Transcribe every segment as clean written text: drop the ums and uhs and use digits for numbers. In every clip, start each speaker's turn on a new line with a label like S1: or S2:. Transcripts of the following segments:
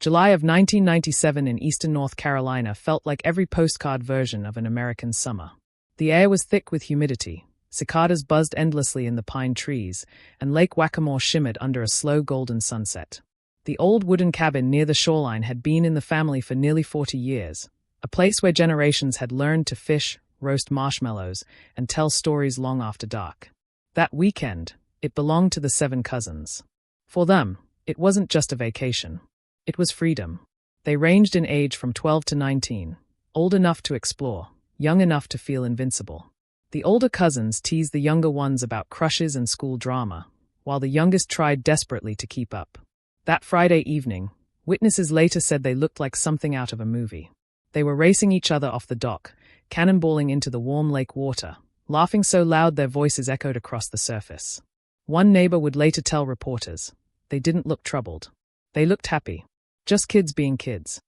S1: July of 1997 in eastern North Carolina felt like every postcard version of an American summer. The air was thick with humidity, cicadas buzzed endlessly in the pine trees, and Lake Waccamaw shimmered under a slow golden sunset. The old wooden cabin near the shoreline had been in the family for nearly 40 years, a place where generations had learned to fish, roast marshmallows, and tell stories long after dark. That weekend, it belonged to the 7 cousins. For them, it wasn't just a vacation. It was freedom. They ranged in age from 12 to 19, old enough to explore, young enough to feel invincible. The older cousins teased the younger ones about crushes and school drama, while the youngest tried desperately to keep up. That Friday evening, witnesses later said they looked like something out of a movie. They were racing each other off the dock, cannonballing into the warm lake water, laughing so loud their voices echoed across the surface. One neighbor would later tell reporters, they didn't look troubled. They looked happy. Just kids being kids.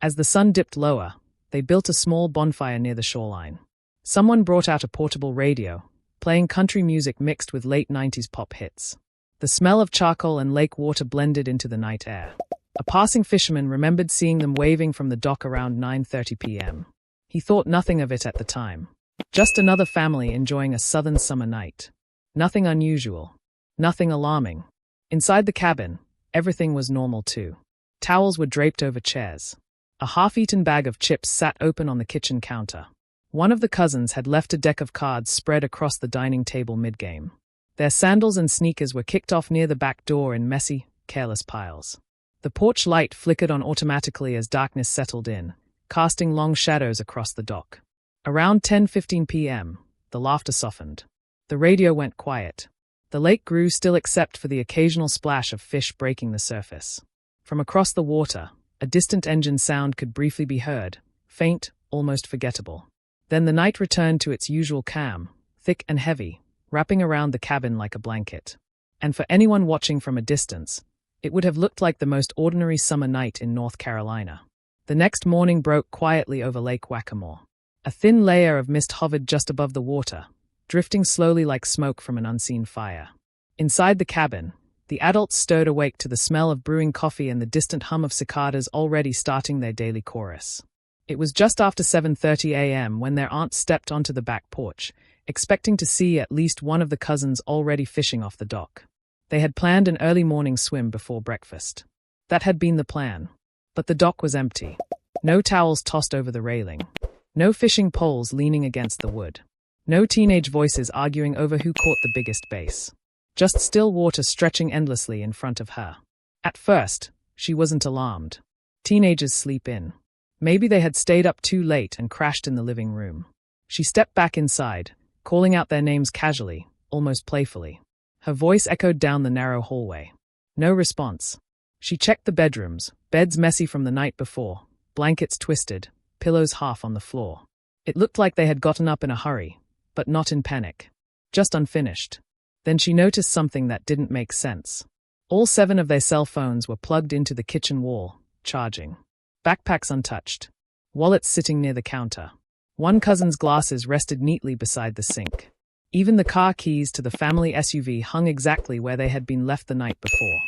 S1: As the sun dipped lower, they built a small bonfire near the shoreline. Someone brought out a portable radio, playing country music mixed with late 90s pop hits. The smell of charcoal and lake water blended into the night air. A passing fisherman remembered seeing them waving from the dock around 9:30 p.m. He thought nothing of it at the time. Just another family enjoying a southern summer night. Nothing unusual. Nothing alarming. Inside the cabin, everything was normal too. Towels were draped over chairs. A half-eaten bag of chips sat open on the kitchen counter. One of the cousins had left a deck of cards spread across the dining table mid-game. Their sandals and sneakers were kicked off near the back door in messy, careless piles. The porch light flickered on automatically as darkness settled in, casting long shadows across the dock. Around 10:15 p.m., the laughter softened. The radio went quiet. The lake grew still except for the occasional splash of fish breaking the surface. From across the water, a distant engine sound could briefly be heard, faint, almost forgettable. Then the night returned to its usual calm, thick and heavy, wrapping around the cabin like a blanket. And for anyone watching from a distance, it would have looked like the most ordinary summer night in North Carolina. The next morning broke quietly over Lake Waccamaw. A thin layer of mist hovered just above the water, drifting slowly like smoke from an unseen fire. Inside the cabin, the adults stirred awake to the smell of brewing coffee and the distant hum of cicadas already starting their daily chorus. It was just after 7:30 a.m. when their aunt stepped onto the back porch, expecting to see at least one of the cousins already fishing off the dock. They had planned an early morning swim before breakfast. That had been the plan. But the dock was empty. No towels tossed over the railing. No fishing poles leaning against the wood. No teenage voices arguing over who caught the biggest bass. Just still water stretching endlessly in front of her. At first, she wasn't alarmed. Teenagers sleep in. Maybe they had stayed up too late and crashed in the living room. She stepped back inside, calling out their names casually, almost playfully. Her voice echoed down the narrow hallway. No response. She checked the bedrooms, beds messy from the night before, blankets twisted, pillows half on the floor. It looked like they had gotten up in a hurry, but not in panic. Just unfinished. Then she noticed something that didn't make sense. All 7 of their cell phones were plugged into the kitchen wall, charging. Backpacks untouched. Wallets sitting near the counter. One cousin's glasses rested neatly beside the sink. Even the car keys to the family SUV hung exactly where they had been left the night before.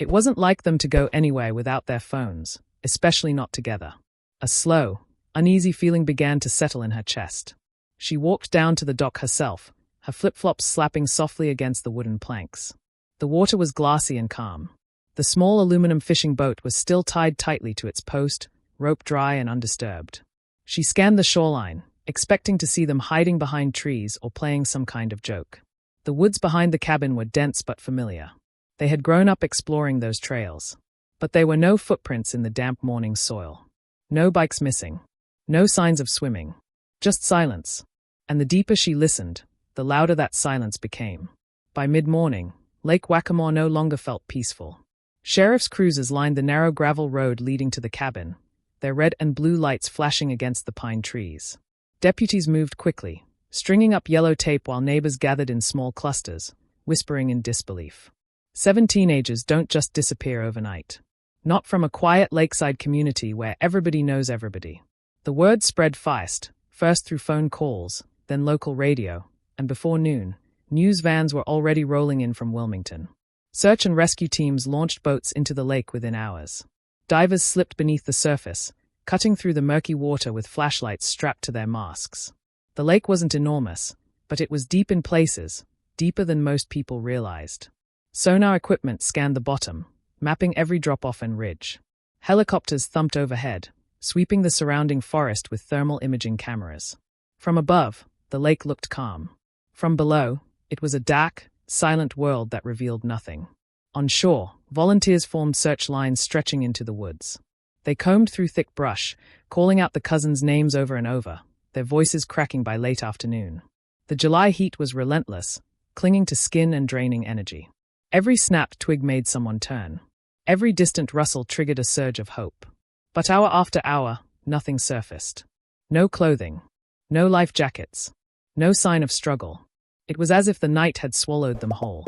S1: It wasn't like them to go anywhere without their phones, especially not together. A slow, uneasy feeling began to settle in her chest. She walked down to the dock herself, her flip-flops slapping softly against the wooden planks. The water was glassy and calm. The small aluminum fishing boat was still tied tightly to its post, rope dry and undisturbed. She scanned the shoreline, expecting to see them hiding behind trees or playing some kind of joke. The woods behind the cabin were dense but familiar. They had grown up exploring those trails. But there were no footprints in the damp morning soil. No bikes missing. No signs of swimming. Just silence. And the deeper she listened, the louder that silence became. By mid-morning, Lake Waccamaw no longer felt peaceful. Sheriff's cruisers lined the narrow gravel road leading to the cabin, their red and blue lights flashing against the pine trees. Deputies moved quickly, stringing up yellow tape while neighbors gathered in small clusters, whispering in disbelief. 7 teenagers don't just disappear overnight. Not from a quiet lakeside community where everybody knows everybody. The word spread fast, first through phone calls, then local radio, and before noon, news vans were already rolling in from Wilmington. Search and rescue teams launched boats into the lake within hours. Divers slipped beneath the surface, cutting through the murky water with flashlights strapped to their masks. The lake wasn't enormous, but it was deep in places, deeper than most people realized. Sonar equipment scanned the bottom, mapping every drop-off and ridge. Helicopters thumped overhead, sweeping the surrounding forest with thermal imaging cameras. From above, the lake looked calm. From below, it was a dark, silent world that revealed nothing. On shore, volunteers formed search lines stretching into the woods. They combed through thick brush, calling out the cousins' names over and over, their voices cracking by late afternoon. The July heat was relentless, clinging to skin and draining energy. Every snapped twig made someone turn. Every distant rustle triggered a surge of hope. But hour after hour, nothing surfaced. No clothing. No life jackets. No sign of struggle. It was as if the night had swallowed them whole.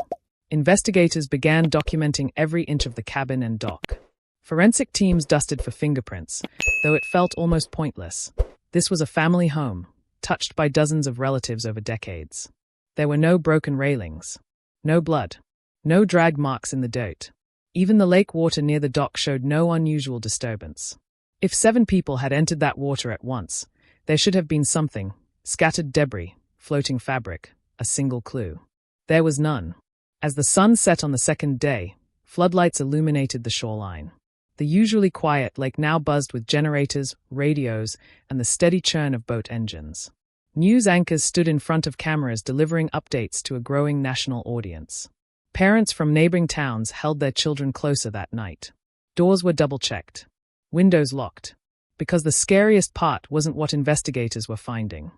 S1: Investigators began documenting every inch of the cabin and dock. Forensic teams dusted for fingerprints, though it felt almost pointless. This was a family home, touched by dozens of relatives over decades. There were no broken railings. No blood. No drag marks in the dirt. Even the lake water near the dock showed no unusual disturbance. If 7 people had entered that water at once, there should have been something: scattered debris, floating fabric, a single clue. There was none. As the sun set on the second day, floodlights illuminated the shoreline. The usually quiet lake now buzzed with generators, radios, and the steady churn of boat engines. News anchors stood in front of cameras delivering updates to a growing national audience. Parents from neighboring towns held their children closer that night. Doors were double-checked. Windows locked. Because the scariest part wasn't what investigators were finding.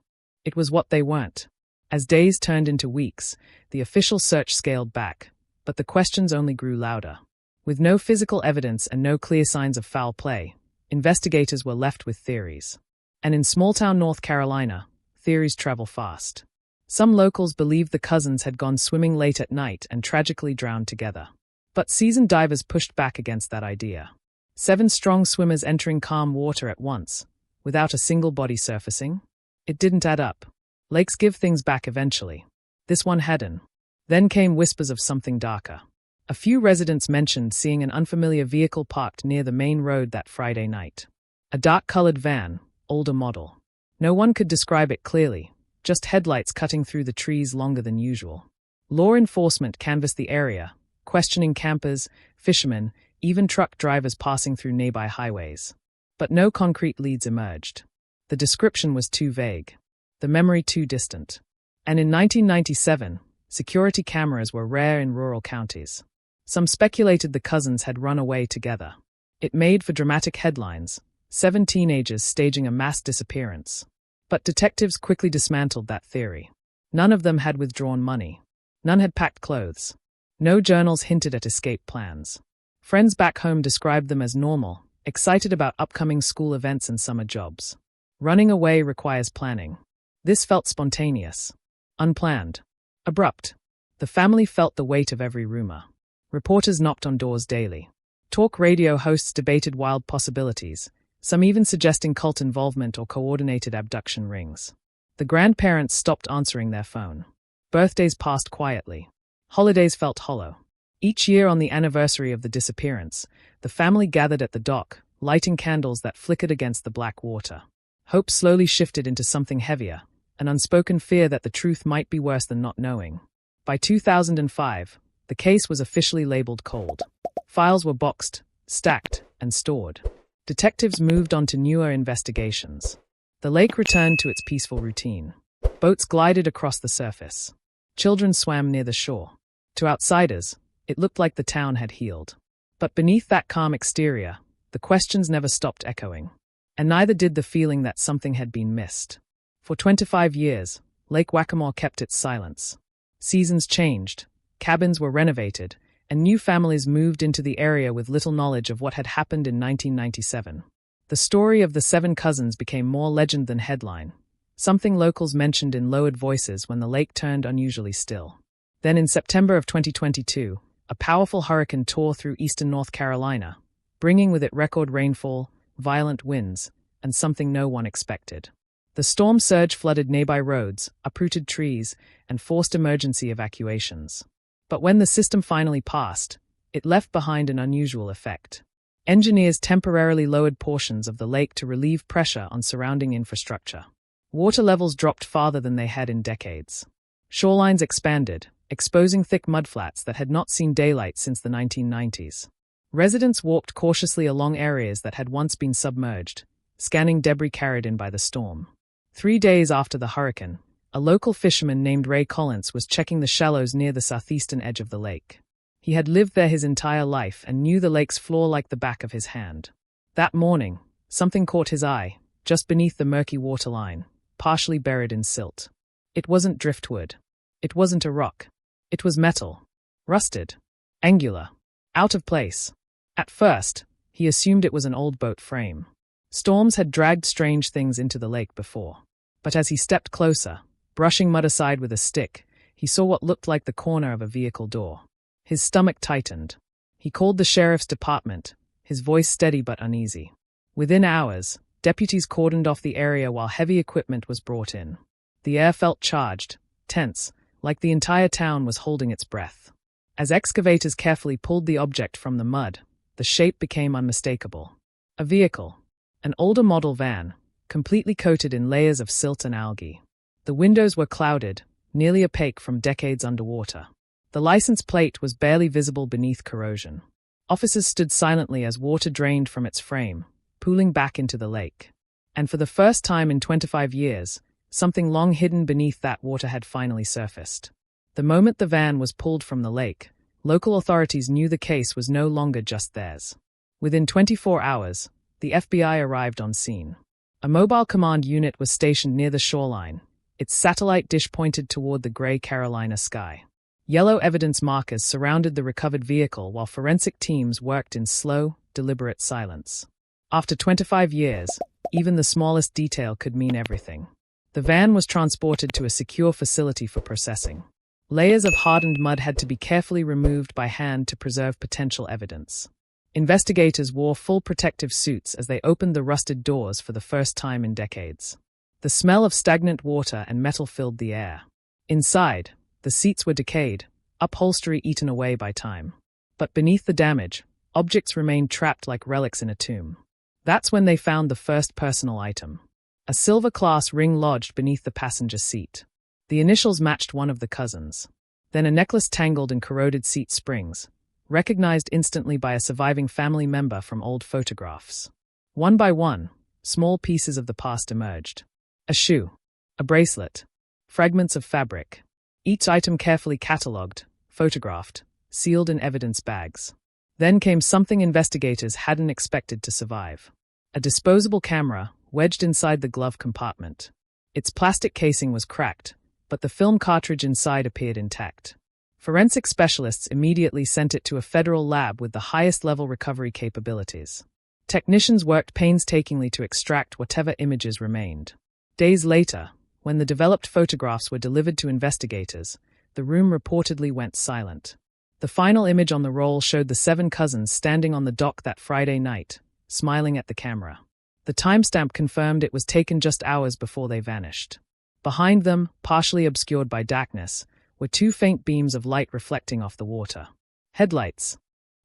S1: It was what they weren't. As days turned into weeks, the official search scaled back, but the questions only grew louder. With no physical evidence and no clear signs of foul play, investigators were left with theories. And in small-town North Carolina, theories travel fast. Some locals believed the cousins had gone swimming late at night and tragically drowned together. But seasoned divers pushed back against that idea. 7 strong swimmers entering calm water at once, without a single body surfacing? It didn't add up. Lakes give things back eventually. This one hadn't. Then came whispers of something darker. A few residents mentioned seeing an unfamiliar vehicle parked near the main road that Friday night. A dark-colored van, older model. No one could describe it clearly, just headlights cutting through the trees longer than usual. Law enforcement canvassed the area, questioning campers, fishermen, even truck drivers passing through nearby highways. But no concrete leads emerged. The description was too vague. The memory too distant. And in 1997, security cameras were rare in rural counties. Some speculated the cousins had run away together. It made for dramatic headlines: 7 teenagers staging a mass disappearance. But detectives quickly dismantled that theory. None of them had withdrawn money. None had packed clothes. No journals hinted at escape plans. Friends back home described them as normal, excited about upcoming school events and summer jobs. Running away requires planning. This felt spontaneous. Unplanned. Abrupt. The family felt the weight of every rumor. Reporters knocked on doors daily. Talk radio hosts debated wild possibilities, some even suggesting cult involvement or coordinated abduction rings. The grandparents stopped answering their phone. Birthdays passed quietly. Holidays felt hollow. Each year on the anniversary of the disappearance, the family gathered at the dock, lighting candles that flickered against the black water. Hope slowly shifted into something heavier, an unspoken fear that the truth might be worse than not knowing. By 2005, the case was officially labeled cold. Files were boxed, stacked, and stored. Detectives moved on to newer investigations. The lake returned to its peaceful routine. Boats glided across the surface. Children swam near the shore. To outsiders, it looked like the town had healed. But beneath that calm exterior, the questions never stopped echoing. And neither did the feeling that something had been missed. For 25 years, Lake Waccamaw kept its silence. Seasons changed, cabins were renovated, and new families moved into the area with little knowledge of what had happened in 1997. The story of the 7 cousins became more legend than headline, something locals mentioned in lowered voices when the lake turned unusually still. Then in September of 2022, a powerful hurricane tore through eastern North Carolina, bringing with it record rainfall, violent winds, and something no one expected. The storm surge flooded nearby roads, uprooted trees, and forced emergency evacuations. But when the system finally passed, it left behind an unusual effect. Engineers temporarily lowered portions of the lake to relieve pressure on surrounding infrastructure. Water levels dropped farther than they had in decades. Shorelines expanded, exposing thick mudflats that had not seen daylight since the 1990s. Residents walked cautiously along areas that had once been submerged, scanning debris carried in by the storm. 3 days after the hurricane, a local fisherman named Ray Collins was checking the shallows near the southeastern edge of the lake. He had lived there his entire life and knew the lake's floor like the back of his hand. That morning, something caught his eye, just beneath the murky waterline, partially buried in silt. It wasn't driftwood. It wasn't a rock. It was metal. Rusted. Angular. Out of place. At first, he assumed it was an old boat frame. Storms had dragged strange things into the lake before. But as he stepped closer, brushing mud aside with a stick, he saw what looked like the corner of a vehicle door. His stomach tightened. He called the sheriff's department, his voice steady but uneasy. Within hours, deputies cordoned off the area while heavy equipment was brought in. The air felt charged, tense, like the entire town was holding its breath. As excavators carefully pulled the object from the mud, the shape became unmistakable. A vehicle. An older model van, completely coated in layers of silt and algae. The windows were clouded, nearly opaque from decades underwater. The license plate was barely visible beneath corrosion. Officers stood silently as water drained from its frame, pooling back into the lake. And for the first time in 25 years, something long hidden beneath that water had finally surfaced. The moment the van was pulled from the lake, local authorities knew the case was no longer just theirs. Within 24 hours, the FBI arrived on scene. A mobile command unit was stationed near the shoreline, its satellite dish pointed toward the gray Carolina sky. Yellow evidence markers surrounded the recovered vehicle while forensic teams worked in slow, deliberate silence. After 25 years, even the smallest detail could mean everything. The van was transported to a secure facility for processing. Layers of hardened mud had to be carefully removed by hand to preserve potential evidence. Investigators wore full protective suits as they opened the rusted doors for the first time in decades. The smell of stagnant water and metal filled the air. Inside, the seats were decayed, upholstery eaten away by time. But beneath the damage, objects remained trapped like relics in a tomb. That's when they found the first personal item. A silver class ring lodged beneath the passenger seat. The initials matched one of the cousins. Then a necklace tangled in corroded seat springs, recognized instantly by a surviving family member from old photographs. One by one, small pieces of the past emerged. A shoe. A bracelet. Fragments of fabric. Each item carefully catalogued, photographed, sealed in evidence bags. Then came something investigators hadn't expected to survive. A disposable camera, wedged inside the glove compartment. Its plastic casing was cracked, but the film cartridge inside appeared intact. Forensic specialists immediately sent it to a federal lab with the highest-level recovery capabilities. Technicians worked painstakingly to extract whatever images remained. Days later, when the developed photographs were delivered to investigators, the room reportedly went silent. The final image on the roll showed the 7 cousins standing on the dock that Friday night, smiling at the camera. The timestamp confirmed it was taken just hours before they vanished. Behind them, partially obscured by darkness, were 2 faint beams of light reflecting off the water. Headlights.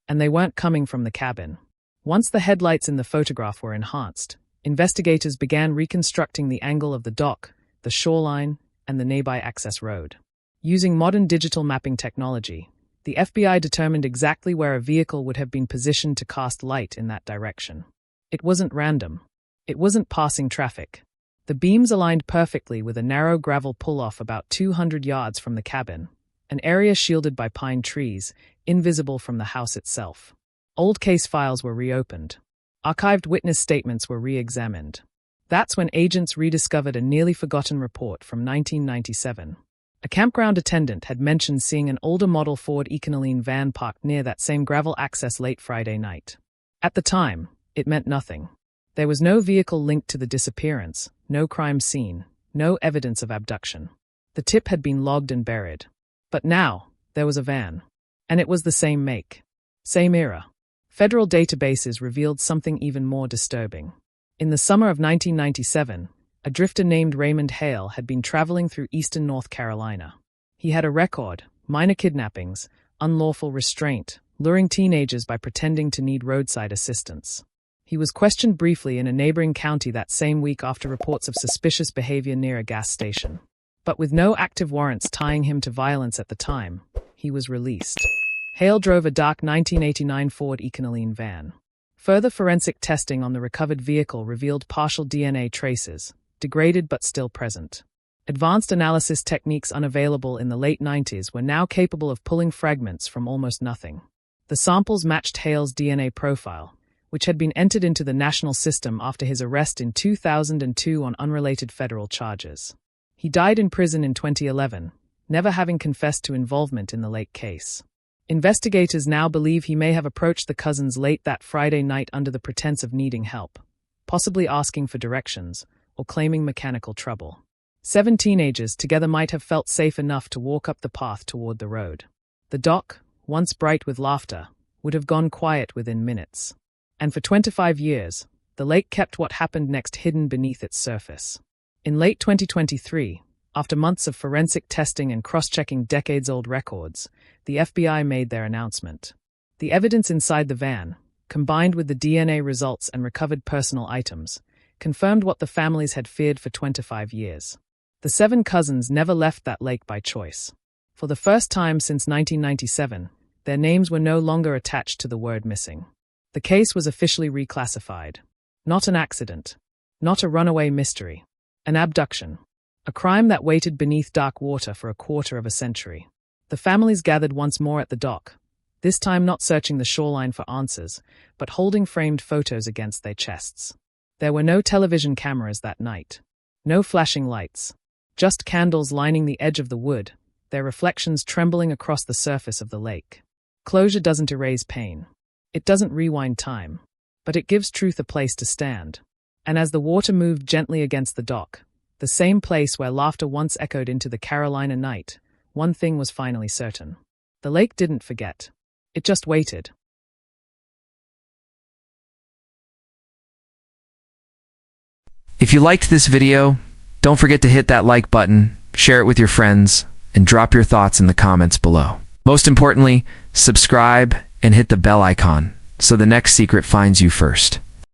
S1: And they weren't coming from the cabin. Once the headlights in the photograph were enhanced, investigators began reconstructing the angle of the dock, the shoreline, and the nearby access road. Using modern digital mapping technology, the FBI determined exactly where a vehicle would have been positioned to cast light in that direction. It wasn't random. It wasn't passing traffic. The beams aligned perfectly with a narrow gravel pull-off about 200 yards from the cabin, an area shielded by pine trees, invisible from the house itself. Old case files were reopened. Archived witness statements were re-examined. That's when agents rediscovered a nearly forgotten report from 1997. A campground attendant had mentioned seeing an older model Ford Econoline van parked near that same gravel access late Friday night. At the time, it meant nothing. There was no vehicle linked to the disappearance, no crime scene, no evidence of abduction. The tip had been logged and buried. But now, there was a van. And it was the same make. Same era. Federal databases revealed something even more disturbing. In the summer of 1997, a drifter named Raymond Hale had been traveling through eastern North Carolina. He had a record: minor kidnappings, unlawful restraint, luring teenagers by pretending to need roadside assistance. He was questioned briefly in a neighboring county that same week after reports of suspicious behavior near a gas station. But with no active warrants tying him to violence at the time, he was released. Hale drove a dark 1989 Ford Econoline van. Further forensic testing on the recovered vehicle revealed partial DNA traces, degraded but still present. Advanced analysis techniques unavailable in the late 90s were now capable of pulling fragments from almost nothing. The samples matched Hale's DNA profile, which had been entered into the national system after his arrest in 2002 on unrelated federal charges. He died in prison in 2011, never having confessed to involvement in the Lake case. Investigators now believe he may have approached the cousins late that Friday night under the pretense of needing help, possibly asking for directions or claiming mechanical trouble. 7 teenagers together might have felt safe enough to walk up the path toward the road. The dock, once bright with laughter, would have gone quiet within minutes. And for 25 years, the lake kept what happened next hidden beneath its surface. In late 2023, after months of forensic testing and cross-checking decades-old records, the FBI made their announcement. The evidence inside the van, combined with the DNA results and recovered personal items, confirmed what the families had feared for 25 years. The 7 cousins never left that lake by choice. For the first time since 1997, their names were no longer attached to the word missing. The case was officially reclassified. Not an accident. Not a runaway mystery. An abduction. A crime that waited beneath dark water for a quarter of a century. The families gathered once more at the dock, this time not searching the shoreline for answers, but holding framed photos against their chests. There were no television cameras that night. No flashing lights. Just candles lining the edge of the wood, their reflections trembling across the surface of the lake. Closure doesn't erase pain. It doesn't rewind time. But it gives truth a place to stand. And as the water moved gently against the dock, the same place where laughter once echoed into the Carolina night, one thing was finally certain. The lake didn't forget. It just waited.
S2: If you liked this video, don't forget to hit that like button, share it with your friends, and drop your thoughts in the comments below. Most importantly, subscribe and hit the bell icon so the next secret finds you first.